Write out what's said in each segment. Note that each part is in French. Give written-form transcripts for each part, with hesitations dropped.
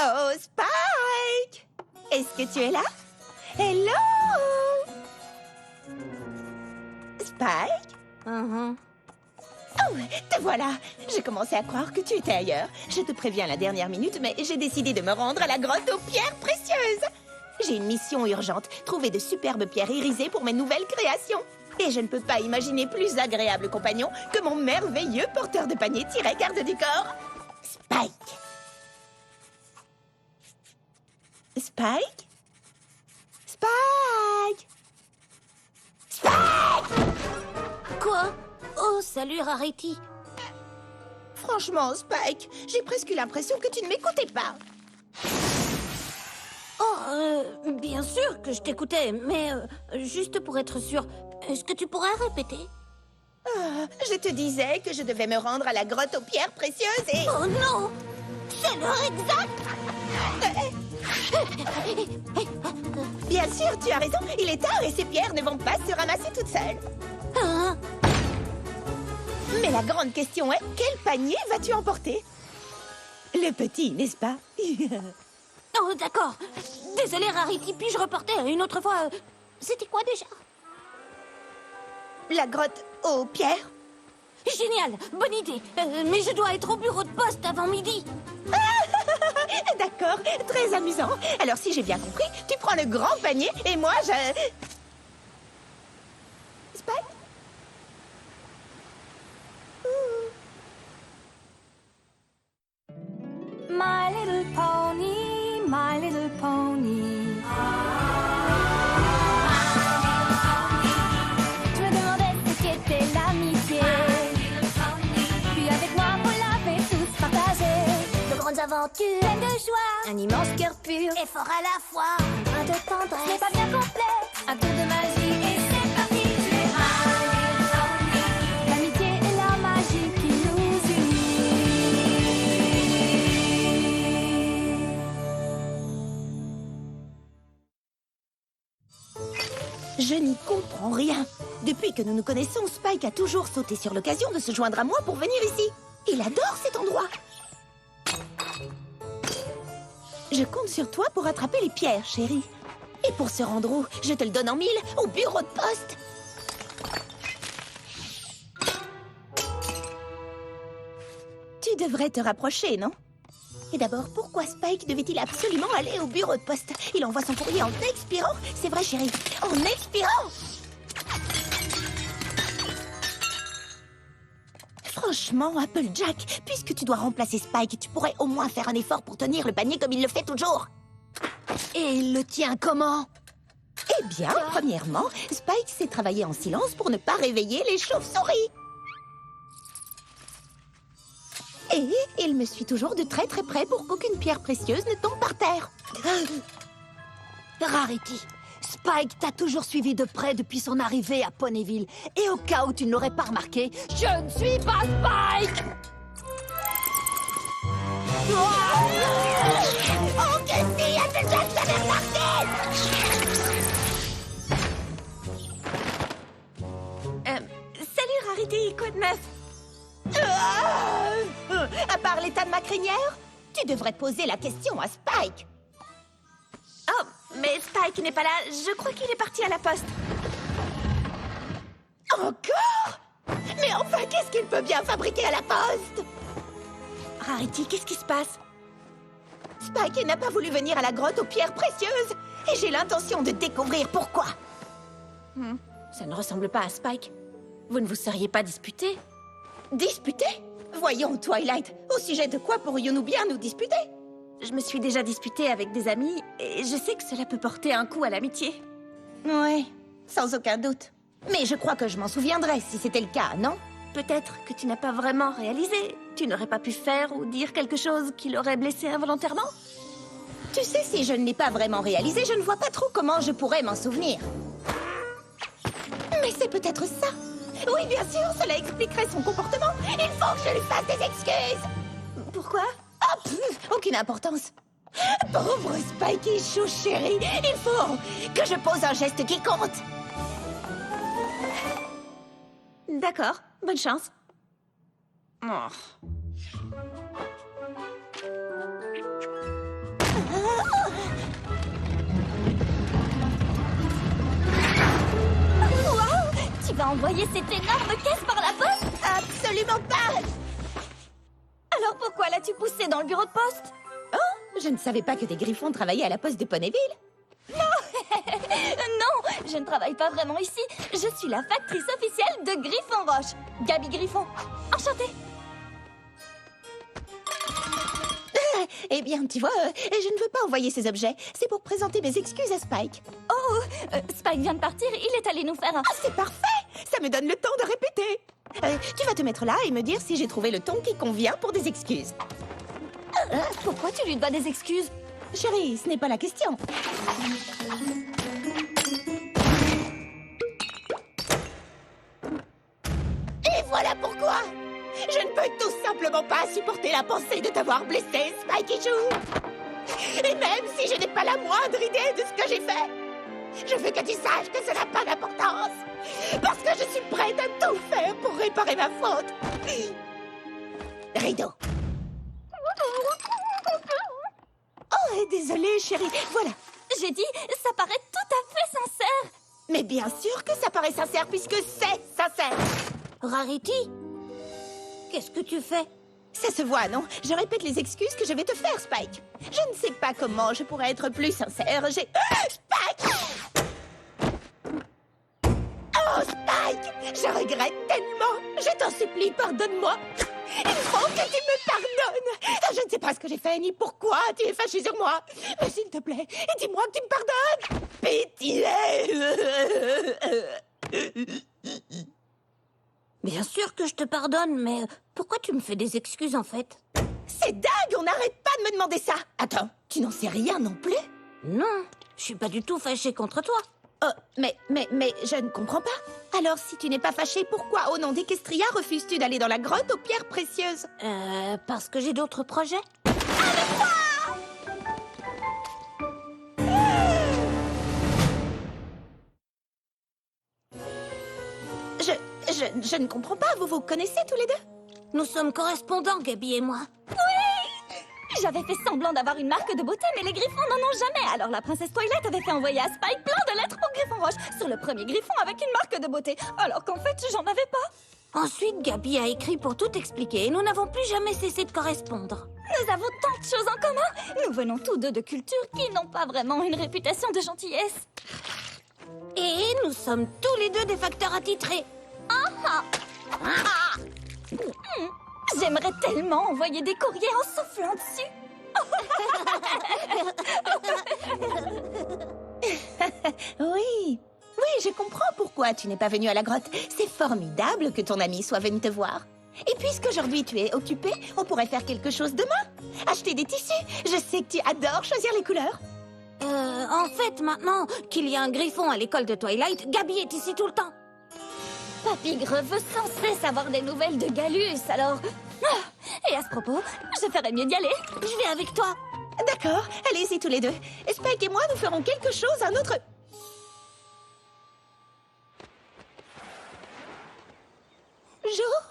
Oh, Spike! Est-ce que tu es là? Hello! Spike? Oh, te voilà! Je commençais à croire que tu étais ailleurs. Je te préviens à la dernière minute, mais j'ai décidé de me rendre à la grotte aux pierres précieuses. J'ai une mission urgente, trouver de superbes pierres irisées pour mes nouvelles créations. Et je ne peux pas imaginer plus agréable compagnon que mon merveilleux porteur de panier tiré garde du corps, Spike. Spike? Spike? Spike! Quoi? Oh, salut Rarity. Franchement, Spike, j'ai presque eu l'impression que tu ne m'écoutais pas. Oh, bien sûr que je t'écoutais, mais juste pour être sûr, est-ce que tu pourrais répéter? Je te disais que je devais me rendre à la grotte aux pierres précieuses et... Oh non! C'est l'heure exacte! Bien sûr, tu as raison, il est tard et ces pierres ne vont pas se ramasser toutes seules. Hein? Mais la grande question est, quel panier vas-tu emporter? Le petit, n'est-ce pas? Oh, d'accord. Désolé Rarity, puis-je reporter une autre fois? C'était quoi déjà? La grotte aux pierres? Génial, bonne idée. Mais je dois être au bureau de poste avant midi. D'accord, très amusant. Alors si j'ai bien compris, tu prends le grand panier et moi je... Spike? My little pony, my little pony. Je me demandais ce qu'était l'amitié. Puis avec moi, vous l'avez tous partagé. De grandes aventures, Pleine de joie, un immense cœur pur, et fort à la fois. un brin de Ce n'est tendresse. pas bien complet, un tour de magie et c'est parti. Tu es my little pony. L'amitié et la magie qui nous unit. Je n'y comprends rien. Depuis que nous nous connaissons, Spike a toujours sauté sur l'occasion de se joindre à moi pour venir ici. Il adore cet endroit. Je compte sur toi pour attraper les pierres, chérie. Et pour se rendre où? Je te le donne en mille, au bureau de poste. Tu devrais te rapprocher, non? Et d'abord, pourquoi Spike devait-il absolument aller au bureau de poste? Il envoie son courrier en expirant? C'est vrai, chérie, en expirant! Franchement, Applejack, puisque tu dois remplacer Spike, tu pourrais au moins faire un effort pour tenir le panier comme il le fait toujours. Et il le tient comment? Eh bien, premièrement, Spike sait travailler en silence pour ne pas réveiller les chauves-souris. Et il me suit toujours de très très près pour qu'aucune pierre précieuse ne tombe par terre. Rarity, Spike t'a toujours suivi de près depuis son arrivée à Ponyville. Et au cas où tu ne l'aurais pas remarqué, je ne suis pas Spike! Oh, que si, Applejack t'avait remarqué! Salut, Rarity, quoi de neuf? À part l'état de ma crinière, tu devrais poser la question à Spike. Oh, mais Spike n'est pas là. Je crois qu'il est parti à la poste. Encore? Mais enfin, qu'est-ce qu'il peut bien fabriquer à la poste? Rarity, qu'est-ce qui se passe? Spike n'a pas voulu venir à la grotte aux pierres précieuses. Et j'ai l'intention de découvrir pourquoi. Ça ne ressemble pas à Spike. Vous ne vous seriez pas disputé? Disputer? Voyons, Twilight, au sujet de quoi pourrions-nous bien nous disputer? Je me suis déjà disputée avec des amis et je sais que cela peut porter un coup à l'amitié. Oui, sans aucun doute. Mais je crois que je m'en souviendrai si c'était le cas, non? Peut-être que tu n'as pas vraiment réalisé. Tu n'aurais pas pu faire ou dire quelque chose qui l'aurait blessé involontairement? Tu sais, si je ne l'ai pas vraiment réalisé, je ne vois pas trop comment je pourrais m'en souvenir. Mais c'est peut-être ça. Oui, bien sûr, cela expliquerait son comportement. Il faut que je lui fasse des excuses. Pourquoi? Oh, aucune importance. Pauvre Spikey chou chéri, il faut que je pose un geste qui compte. D'accord, bonne chance. Oh. vas envoyer cette énorme caisse par la poste? Absolument pas! Alors pourquoi l'as-tu poussée dans le bureau de poste? Oh, je ne savais pas que des griffons travaillaient à la poste de Ponyville. Non, je ne travaille pas vraiment ici. Je suis la factrice officielle de Griffon Roche. Gabi Griffon. Enchantée. Eh bien, tu vois, je ne veux pas envoyer ces objets. C'est pour présenter mes excuses à Spike. Spike vient de partir, il est allé nous faire un... Ah, c'est parfait! Ça me donne le temps de répéter. Tu vas te mettre là et me dire si j'ai trouvé le ton qui convient pour des excuses. Pourquoi tu lui dois des excuses? Chérie, ce n'est pas la question. Et voilà pourquoi! Je ne peux tout simplement pas supporter la pensée de t'avoir blessé, Spikey Choo! Et même si je n'ai pas la moindre idée de ce que j'ai fait, je veux que tu saches que ça n'a pas d'importance! Parce que je suis prête à tout faire pour réparer ma faute! Rideau! Oh, désolée, chérie. Voilà. J'ai dit, ça paraît tout à fait sincère. Mais bien sûr que ça paraît sincère puisque c'est sincère. Rarity, qu'est-ce que tu fais? Ça se voit, non? Je répète les excuses que je vais te faire, Spike. Je ne sais pas comment je pourrais être plus sincère. Spike! Oh, Spike! Je regrette tellement. Je t'en supplie, pardonne-moi. Il faut que tu me pardonnes. Je ne sais pas ce que j'ai fait ni pourquoi tu es fâché sur moi. Mais s'il te plaît, dis-moi que tu me pardonnes. Pitié. Bien sûr que je te pardonne, mais pourquoi tu me fais des excuses en fait? C'est dingue, on n'arrête pas de me demander ça. Attends, tu n'en sais rien non plus? Non, je suis pas du tout fâchée contre toi. Oh, mais je ne comprends pas. Alors, si tu n'es pas fâché, pourquoi, au nom d'Equestria, refuses-tu d'aller dans la grotte aux pierres précieuses? Parce que j'ai d'autres projets. Je ne comprends pas, vous vous connaissez tous les deux? Nous sommes correspondants, Gabi et moi. J'avais fait semblant d'avoir une marque de beauté, mais les griffons n'en ont jamais. Alors la princesse Twilight avait fait envoyer à Spike plein de lettres pour Griffon Roche sur le premier griffon avec une marque de beauté, alors qu'en fait, j'en avais pas. Ensuite, Gabi a écrit pour tout expliquer et nous n'avons plus jamais cessé de correspondre. Nous avons tant de choses en commun. Nous venons tous deux de cultures qui n'ont pas vraiment une réputation de gentillesse. Et nous sommes tous les deux des facteurs attitrés. J'aimerais tellement envoyer des courriers en soufflant dessus. Oui, je comprends pourquoi tu n'es pas venu à la grotte. C'est formidable que ton ami soit venu te voir. Et puisqu'aujourd'hui tu es occupé, on pourrait faire quelque chose demain. Acheter des tissus. Je sais que tu adores choisir les couleurs. En fait, maintenant qu'il y a un griffon à l'école de Twilight, Gabi est ici tout le temps. Papy Greu veut sans cesse avoir des nouvelles de Galus, alors... Et à ce propos, je ferais mieux d'y aller. Je vais avec toi. D'accord, allez-y tous les deux. Spike et moi, nous ferons quelque chose un autre... jour.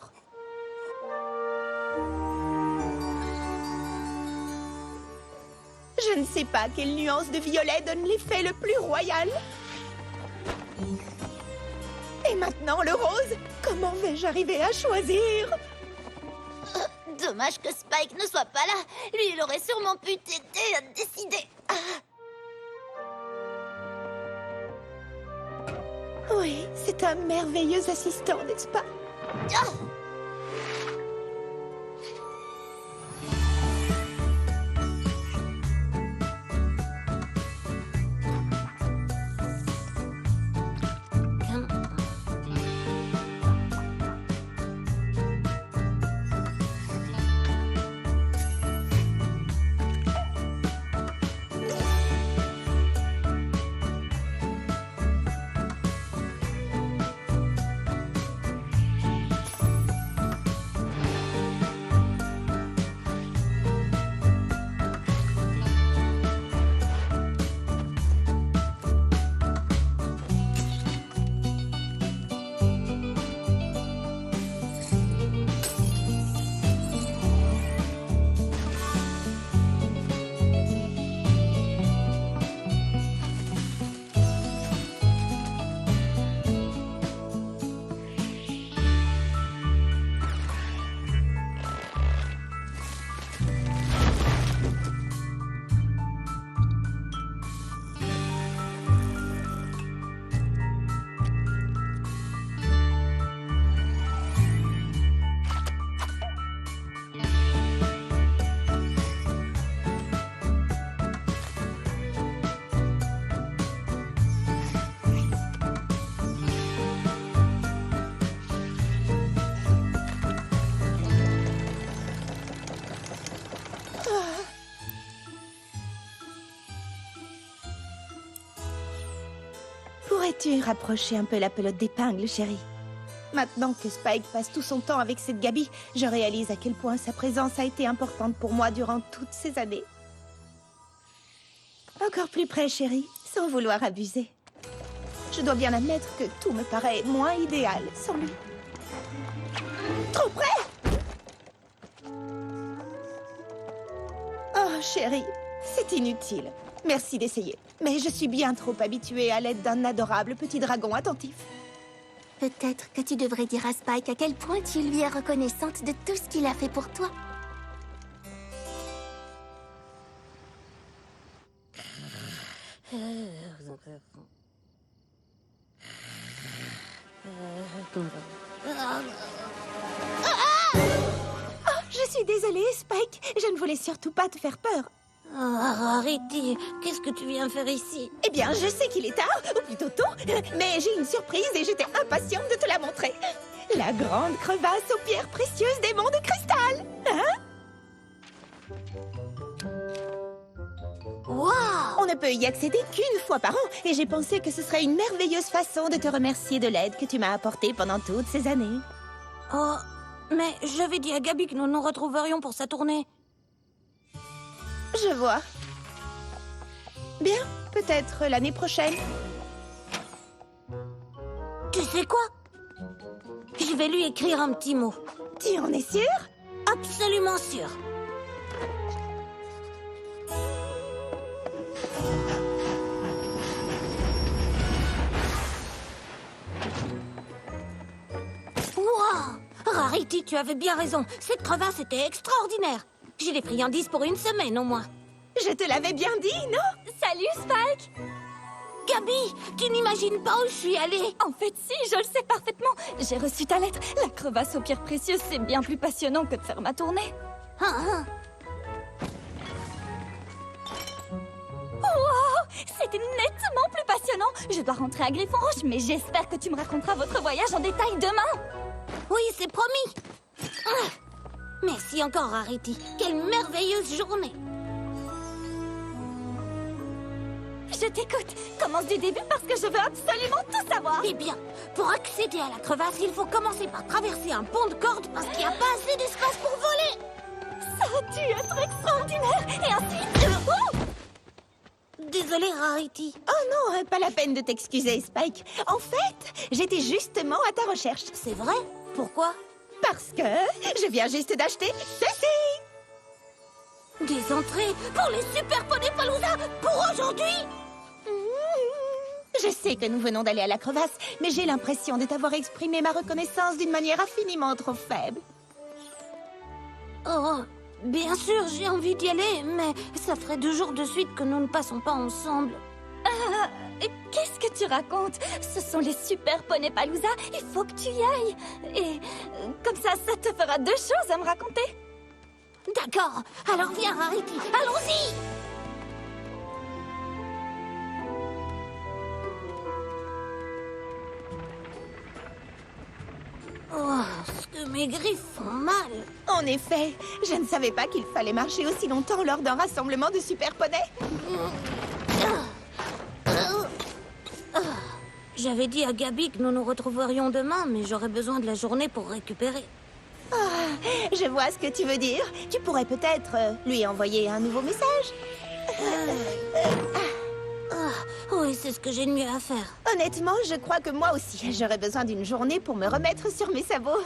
Je ne sais pas quelle nuance de violet donne l'effet le plus royal. Et maintenant, le rose. Comment vais-je arriver à choisir? Dommage que Spike ne soit pas là. Lui, il aurait sûrement pu t'aider à décider. Oui, c'est un merveilleux assistant, n'est-ce pas? Peux-tu rapprocher un peu la pelote d'épingle, chérie? Maintenant que Spike passe tout son temps avec cette Gabi, je réalise à quel point sa présence a été importante pour moi durant toutes ces années. Encore plus près, chérie, sans vouloir abuser. Je dois bien admettre que tout me paraît moins idéal sans lui. Trop près! Oh, chérie, c'est inutile. Merci d'essayer. Mais je suis bien trop habituée à l'aide d'un adorable petit dragon attentif. Peut-être que tu devrais dire à Spike à quel point tu lui es reconnaissante de tout ce qu'il a fait pour toi. Je suis désolée, Spike. Je ne voulais surtout pas te faire peur. Oh, Rarity, qu'est-ce que tu viens faire ici? Eh bien, je sais qu'il est tard, ou plutôt tôt, mais j'ai une surprise et j'étais impatiente de te la montrer. La grande crevasse aux pierres précieuses des monts de cristal. Hein? Waouh! On ne peut y accéder qu'une fois par an, et j'ai pensé que ce serait une merveilleuse façon de te remercier de l'aide que tu m'as apportée pendant toutes ces années. Oh, mais j'avais dit à Gabi que nous nous retrouverions pour sa tournée. Je vois. Bien, peut-être l'année prochaine. Tu sais quoi? Je vais lui écrire un petit mot. Tu en es sûre? Absolument sûr. Wow! Rarity, tu avais bien raison. Cette crevasse était extraordinaire. J'ai les friandises pour une semaine au moins. Je te l'avais bien dit, non? Salut, Spike! Gabi, tu n'imagines pas où je suis allée? En fait, si, je le sais parfaitement. J'ai reçu ta lettre. La crevasse aux pierres précieuses, c'est bien plus passionnant que de faire ma tournée. Wow! C'était nettement plus passionnant. Je dois rentrer à Griffon Roche, mais j'espère que tu me raconteras votre voyage en détail demain. Oui, c'est promis. Merci encore, Rarity. Quelle merveilleuse journée. Je t'écoute. Commence du début parce que je veux absolument tout savoir. Eh bien, pour accéder à la crevasse, il faut commencer par traverser un pont de corde parce qu'il n'y a pas assez d'espace pour voler. Ça a dû être extraordinaire. Et ensuite... Oh! Désolée, Rarity. Oh non, pas la peine de t'excuser, Spike. En fait, j'étais justement à ta recherche. C'est vrai? Pourquoi? Parce que je viens juste d'acheter ceci. Des entrées pour les Super Poney Palooza pour aujourd'hui? Je sais que nous venons d'aller à la crevasse, mais j'ai l'impression de t'avoir exprimé ma reconnaissance d'une manière infiniment trop faible. Oh, bien sûr, j'ai envie d'y aller, mais ça ferait 2 jours de suite que nous ne passons pas ensemble. Qu'est-ce que tu racontes? Ce sont les Super Poney Palooza, il faut que tu y ailles. Et comme ça te fera 2 choses à me raconter. D'accord, alors viens, Rarity, allons-y! Oh, ce que mes griffes font mal. En effet, je ne savais pas qu'il fallait marcher aussi longtemps lors d'un rassemblement de super poneys. J'avais dit à Gabi que nous nous retrouverions demain, mais j'aurais besoin de la journée pour récupérer. Je vois ce que tu veux dire. Tu pourrais peut-être lui envoyer un nouveau message. Oui, c'est ce que j'ai de mieux à faire. Honnêtement, je crois que moi aussi, j'aurais besoin d'une journée pour me remettre sur mes sabots.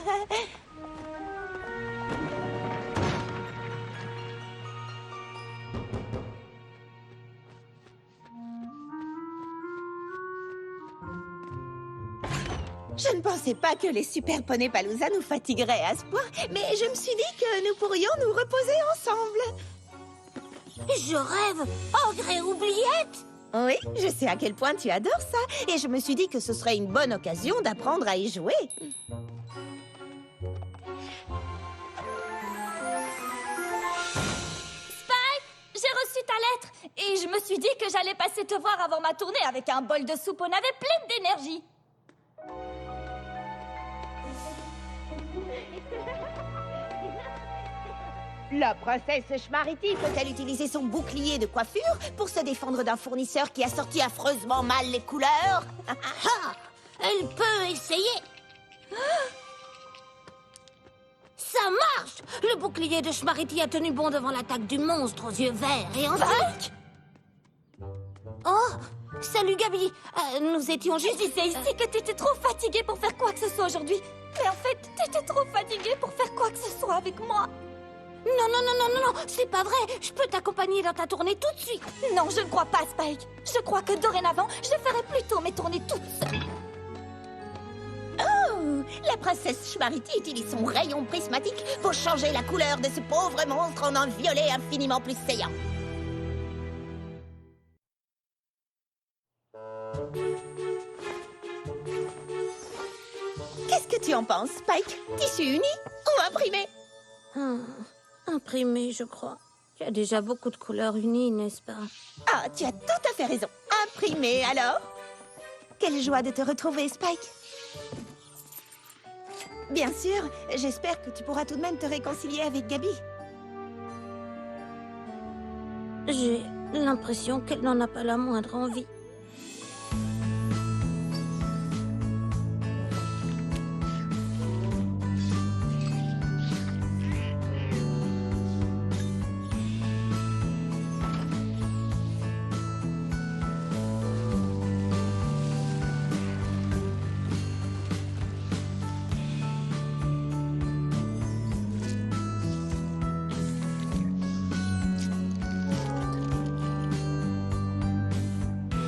Je ne pensais pas que les Super Poney Palooza nous fatigueraient à ce point, mais je me suis dit que nous pourrions nous reposer ensemble. Je rêve! Ogre et oubliette! Oui, je sais à quel point tu adores ça, et je me suis dit que ce serait une bonne occasion d'apprendre à y jouer. Spike, j'ai reçu ta lettre, et je me suis dit que j'allais passer te voir avant ma tournée avec un bol de soupe au navet pleine d'énergie. La princesse Schmarity peut-elle utiliser son bouclier de coiffure pour se défendre d'un fournisseur qui a sorti affreusement mal les couleurs? Ah, elle peut essayer. Ça marche! Le bouclier de Schmarity a tenu bon devant l'attaque du monstre aux yeux verts et ensuite... Oh! Salut Gabi! Nous étions juste... Tu disais ici que t'étais trop fatiguée pour faire quoi que ce soit aujourd'hui. Mais en fait, t'étais trop fatiguée pour faire quoi que ce soit avec moi. Non, c'est pas vrai! Je peux t'accompagner dans ta tournée tout de suite! Non, je ne crois pas, Spike. Je crois que dorénavant, je ferai plutôt mes tournées toute seule. Oh, la princesse Schmarity utilise son rayon prismatique pour changer la couleur de ce pauvre monstre en un violet infiniment plus saillant. Qu'est-ce que tu en penses, Spike? Tissu uni ou imprimé? Imprimé, je crois. Il y a déjà beaucoup de couleurs unies, n'est-ce pas? Ah, tu as tout à fait raison. Imprimé, alors? Quelle joie de te retrouver, Spike. Bien sûr, j'espère que tu pourras tout de même te réconcilier avec Gabi. J'ai l'impression qu'elle n'en a pas la moindre envie.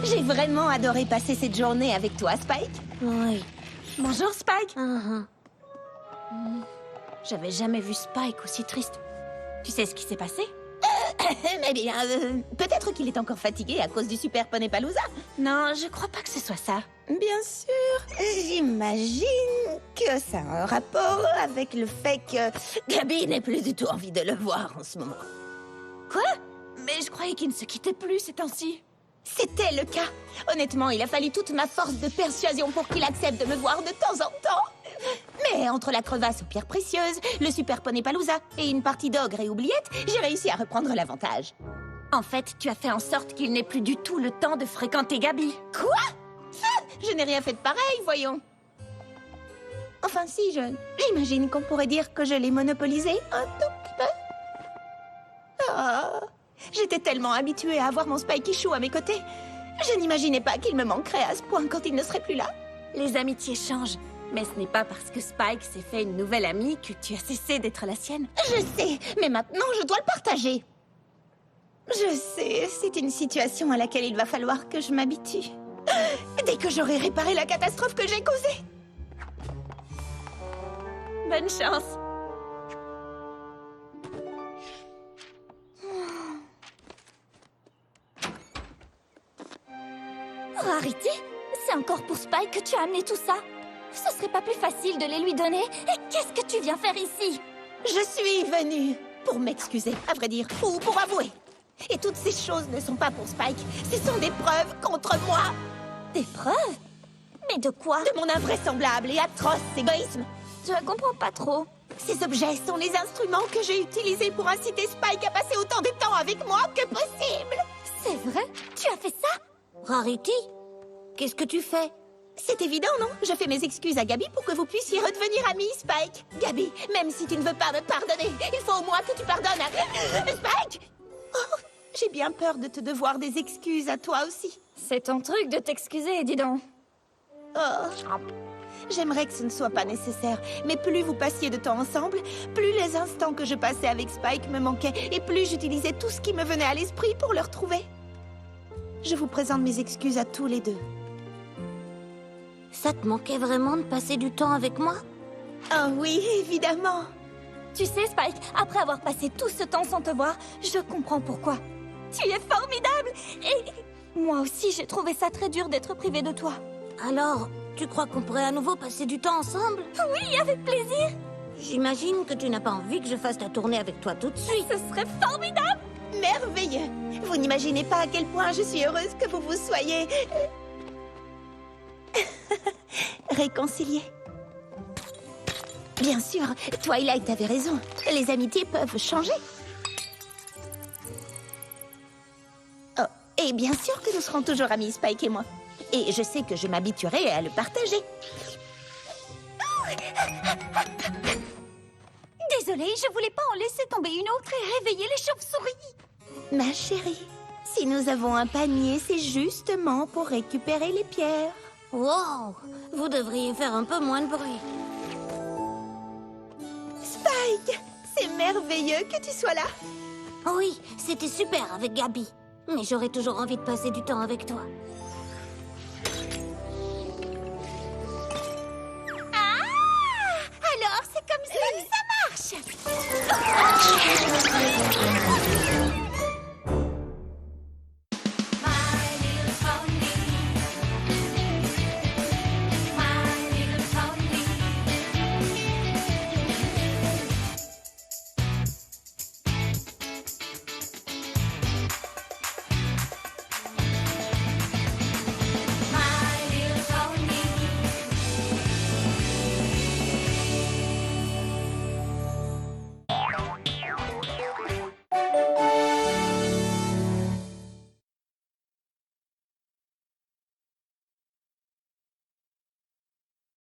J'ai vraiment adoré passer cette journée avec toi, Spike. Oui. Bonjour, Spike. J'avais jamais vu Spike aussi triste. Tu sais ce qui s'est passé? Eh bien, peut-être qu'il est encore fatigué à cause du Super Poney Palooza. Non, je crois pas que ce soit ça. Bien sûr, j'imagine que ça a un rapport avec le fait que Gabi n'ait plus du tout envie de le voir en ce moment. Quoi? Mais je croyais qu'ils ne se quittaient plus ces temps-ci. C'était le cas. Honnêtement, il a fallu toute ma force de persuasion pour qu'il accepte de me voir de temps en temps. Mais entre la crevasse aux pierres précieuses, le Super Poney Palooza et une partie d'ogre et oubliettes, j'ai réussi à reprendre l'avantage. En fait, tu as fait en sorte qu'il n'ait plus du tout le temps de fréquenter Gabi. Quoi? Je n'ai rien fait de pareil, voyons. Enfin si, j'imagine qu'on pourrait dire que je l'ai monopolisé un tout petit peu. Ah, j'étais tellement habituée à avoir mon Spikey Chou à mes côtés. Je n'imaginais pas qu'il me manquerait à ce point quand il ne serait plus là. Les amitiés changent. Mais ce n'est pas parce que Spike s'est fait une nouvelle amie que tu as cessé d'être la sienne. Je sais, mais maintenant je dois le partager. Je sais, c'est une situation à laquelle il va falloir que je m'habitue. Dès que j'aurai réparé la catastrophe que j'ai causée. Bonne chance. Rarity, c'est encore pour Spike que tu as amené tout ça. Ce serait pas plus facile de les lui donner? Et qu'est-ce que tu viens faire ici? Je suis venue pour m'excuser, à vrai dire, ou pour avouer. Et toutes ces choses ne sont pas pour Spike. Ce sont des preuves contre moi. Des preuves? Mais de quoi? De mon invraisemblable et atroce égoïsme. Je ne comprends pas trop. Ces objets sont les instruments que j'ai utilisés pour inciter Spike à passer autant de temps avec moi que possible. C'est vrai? Tu as fait ça? Rarity, qu'est-ce que tu fais? C'est évident, non? Je fais mes excuses à Gabi pour que vous puissiez redevenir amis, Spike. Gabi, même si tu ne veux pas me pardonner, il faut au moins que tu pardonnes à... Spike! Oh, j'ai bien peur de te devoir des excuses à toi aussi. C'est ton truc de t'excuser, dis donc. Oh, j'aimerais que ce ne soit pas nécessaire, mais plus vous passiez de temps ensemble, plus les instants que je passais avec Spike me manquaient et plus j'utilisais tout ce qui me venait à l'esprit pour le retrouver. Je vous présente mes excuses à tous les deux. Ça te manquait vraiment de passer du temps avec moi? Oh oui, évidemment. Tu sais, Spike, après avoir passé tout ce temps sans te voir, je comprends pourquoi. Tu es formidable! Et moi aussi, j'ai trouvé ça très dur d'être privée de toi. Alors, tu crois qu'on pourrait à nouveau passer du temps ensemble? Oui, avec plaisir! J'imagine que tu n'as pas envie que je fasse ta tournée avec toi tout de suite. Ce serait formidable! Merveilleux. Vous n'imaginez pas à quel point je suis heureuse que vous vous soyez... réconciliés. Bien sûr, Twilight avait raison. Les amitiés peuvent changer. Et bien sûr que nous serons toujours amis, Spike et moi. Et je sais que je m'habituerai à le partager. Désolée, je voulais pas en laisser tomber une autre et réveiller les chauves-souris. Ma chérie, si nous avons un panier, c'est justement pour récupérer les pierres. Wow, vous devriez faire un peu moins de bruit. Spike, c'est merveilleux que tu sois là. Oui, c'était super avec Gabi. Mais j'aurais toujours envie de passer du temps avec toi. Alors, c'est comme ça que ça marche.